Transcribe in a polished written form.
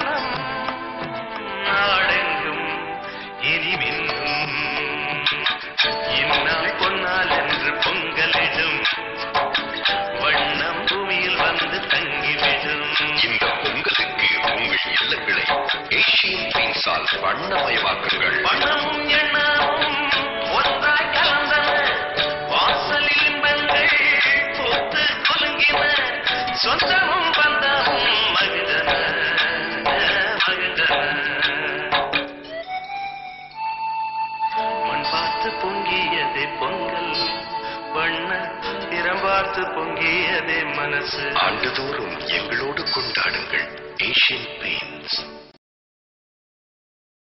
வண்ணம் நாடெங்கும் இனிமின்னும் இந்நாள் பொன்னால் என்று பொங்கலிடும் வண்ணம் பூமியில் வந்து தங்கிவிடும். இந்த பொங்கலுக்கு உங்கள் இல்லங்களை ஏசியன் பெயிண்ட்ஸால் வண்ணமயமாக்குங்கள். வண்ணமும் எண்ணமும் ஒன்றாய் கலந்தன, வாசலில் இன்பங்கள் பூத்து குலுங்கின, சொந்தமும் பந்தமும் மகிழ்ந்தன மகிழ்ந்தன. மண் பார்த்து பொங்கியதே பொங்கல், வண்ண திறம் பார்த்து பொங்கியதே மனசு. ஆண்டுதோறும் எங்களோடு கொண்டாடுங்கள். Asian paint.